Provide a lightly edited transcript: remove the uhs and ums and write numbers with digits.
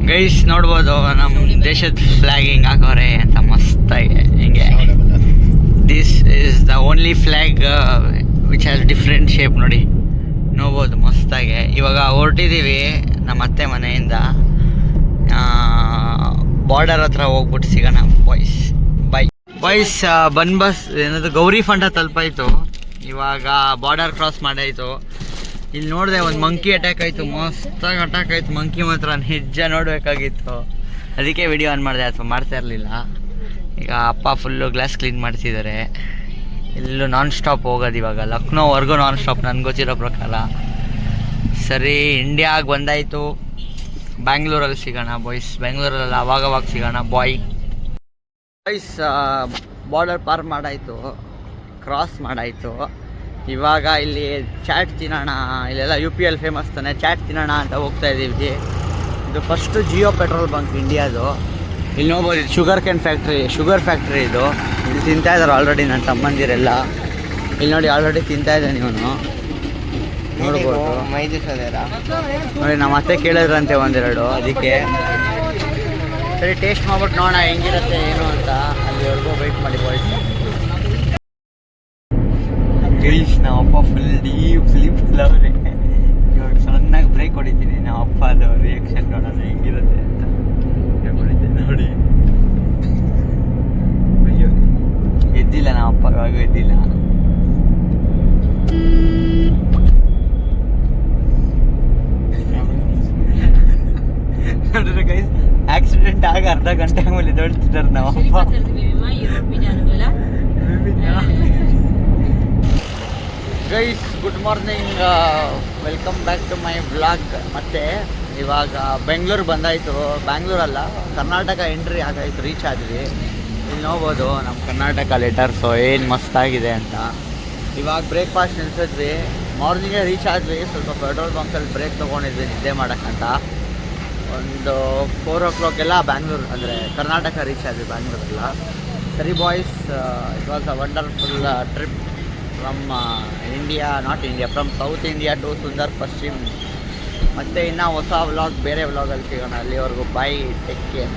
Guys ನೋಡ್ಬೋದು ನಮ್ಮ ದೇಶದ ಫ್ಲಾಗ್ ಹಿಂಗೆ ಹಾಕೋರೆ ಅಂತ ಮಸ್ತಾಗಿ ಹಿಂಗೆ. This is the only flag which has different shape ನೋಡಿ, ನೋಡ್ಬೋದು ಮಸ್ತಾಗೆ. ಇವಾಗ ಹೊರಟಿದ್ದೀವಿ ನಮ್ಮ ಅತ್ತೆ ಮನೆಯಿಂದ, ಬಾರ್ಡರ್ ಹತ್ರ ಹೋಗ್ಬಿಟ್ಟು ಸಿಗೋಣ ಬಾಯ್ಸ್. ಬಾಯ್ಸ್ ಬಸ್ ಏನದು ಗೌರಿ ಫಂಟ ತಲುಪಾಯ್ತು. ಇವಾಗ ಬಾರ್ಡರ್ ಕ್ರಾಸ್ ಮಾಡಾಯಿತು. ಇಲ್ಲಿ ನೋಡಿದೆ ಒಂದು ಮಂಕಿ ಅಟ್ಯಾಕ್ ಆಯಿತು, ಮಸ್ತಾಗಿ ಅಟ್ಯಾಕ್ ಆಯಿತು ಮಂಕಿ ಮಾತ್ರ. ನಿಜ ನೋಡಬೇಕಾಗಿತ್ತು, ಅದಕ್ಕೆ ವಿಡಿಯೋ ಆನ್ ಮಾಡಿದೆ, ಅಥವಾ ಮಾಡ್ತಾ ಇರಲಿಲ್ಲ. ಈಗ ಅಪ್ಪ ಫುಲ್ಲು ಗ್ಲಾಸ್ ಕ್ಲೀನ್ ಮಾಡ್ತಿದ್ದಾರೆ. ಎಲ್ಲೂ ನಾನ್ ಸ್ಟಾಪ್ ಹೋಗೋದು ಇವಾಗ, ಲಕ್ನೋವರೆಗೂ ನಾನ್ ಸ್ಟಾಪ್ ನನಗೆ ಗೊತ್ತಿರೋ ಪ್ರಕಾರ. ಸರಿ, ಇಂಡಿಯಾಗೆ ಬಂದಾಯಿತು. ಬ್ಯಾಂಗ್ಳೂರಲ್ಲಿ ಸಿಗೋಣ ಬಾಯ್ಸ್, ಬೆಂಗಳೂರಲ್ಲಿ ಅವಾಗವಾಗ ಸಿಗೋಣ ಬಾಯ್ಸ್. ಬಾರ್ಡರ್ ಪಾರ್ ಮಾಡಾಯಿತು, ಕ್ರಾಸ್ ಮಾಡಾಯಿತು. ಇವಾಗ ಇಲ್ಲಿ ಚಾಟ್ ತಿನ್ನೋಣ, ಇಲ್ಲೆಲ್ಲ UPL ಫೇಮಸ್ ತಾನೆ, ಚಾಟ್ ತಿನ್ನೋಣ ಅಂತ ಹೋಗ್ತಾ ಇದ್ದೀವಿ. ಇದು ಫಸ್ಟು ಜಿಯೋ ಪೆಟ್ರೋಲ್ ಬಂಕ್ ಇಂಡಿಯಾದು. ಇಲ್ಲಿ ನೋಡ್ಬೋದು, ಇದು ಶುಗರ್ ಫ್ಯಾಕ್ಟ್ರಿ ಇದು. ಇಲ್ಲಿ ತಿಂತಾ ಇದ್ದಾರೆ ಆಲ್ರೆಡಿ ನನ್ನ ತಮ್ಮಂದಿರೆಲ್ಲ. ಇಲ್ಲಿ ನೋಡಿ ಆಲ್ರೆಡಿ ತಿಂತಾ ಇದ್ದಾನೆ ಇವನು, ನೋಡ್ಬೋದು. ನೋಡಿ ನಮ್ಮ ಅತ್ತೆ ಕೇಳಿದ್ರಂತೆ ಒಂದೆರಡು, ಅದಕ್ಕೆ ಸರಿ ಟೇಸ್ಟ್ ಮಾಡ್ಬಿಟ್ಟು ನೋಡೋಣ ಹೆಂಗಿರುತ್ತೆ ಏನು ಅಂತ. ಅಲ್ಲಿವರೆಗೂ ವೆಯ್ಟ್ ಮಾಡಿ ಬಾಯ್ಸ್. ಗೈಸ್ ನಮ್ಮ ಅಪ್ಪ ಫುಲ್ ಫುಲ್ ಅವರೇ. ಇವಾಗ ಸಣ್ಣಾಗಿ ಬ್ರೇಕ್ ಹೊಡಿತೀನಿ, ನಮ್ಮ ಅಪ್ಪ ಅದು ರಿಯಾಕ್ಷನ್ ನೋಡೋಣ ಹೆಂಗಿರುತ್ತೆ ಅಂತ ಹೊಡಿತೀನಿ ನೋಡಿ. ಅಯ್ಯೋ ಎದ್ದಿಲ್ಲ ನಮ್ಮ ಅಪ್ಪ, ಇವಾಗ ಎದ್ದಿಲ್ಲ. ನೋಡಿದ್ರೆ ಗೈಸ್ ಆಕ್ಸಿಡೆಂಟ್ ಆಗಿ ಅರ್ಧ ಗಂಟೆ ಆಮೇಲೆ ಎದ್ದೇಳ್ತಿದ್ದಾರೆ ನಮ್ಮ ಅಪ್ಪ. Guys good morning, welcome back to my vlog. ಮತ್ತು ಇವಾಗ ಬೆಂಗಳೂರು ಬಂದಾಯಿತು, ಬ್ಯಾಂಗ್ಳೂರಲ್ಲ ಕರ್ನಾಟಕ ಎಂಟ್ರಿ ಆಗಾಯಿತು, ರೀಚ್ ಆದ್ವಿ. ಇಲ್ಲಿ ನೋಡ್ಬೋದು ನಮ್ಮ ಕರ್ನಾಟಕ ಲೆಟರ್ಸು ಏನು ಮಸ್ತಾಗಿದೆ ಅಂತ. ಇವಾಗ ಬ್ರೇಕ್ಫಾಸ್ಟ್ ನಿಲ್ಸಿದ್ವಿ, ಮಾರ್ನಿಂಗೇ ರೀಚ್ ಆದ್ವಿ. ಸ್ವಲ್ಪ ಪೆಟ್ರೋಲ್ ಬಂಕಲ್ಲಿ ಬ್ರೇಕ್ ತೊಗೊಂಡಿದ್ವಿ ನಿದ್ದೆ ಮಾಡೋಕ್ಕಂತ. ಒಂದು 4 o'clock ಎಲ್ಲ ಬ್ಯಾಂಗ್ಳೂರು ಅಂದರೆ ಕರ್ನಾಟಕ ರೀಚ್ ಆದ್ವಿ ಬ್ಯಾಂಗ್ಳೂರೆಲ್ಲ. ಸರಿ boys, it was a wonderful trip from from south India to Sundar Paschim. ಮತ್ತು ಇನ್ನೂ ಹೊಸ ವ್ಲಾಗ್ ಬೇರೆ ವ್ಲಾಗಲ್ಲಿ ಸಿಗೋಣ. ಅಲ್ಲಿವರೆಗೂ ಬೈ, ಟೇಕ್ ಕೇರ್.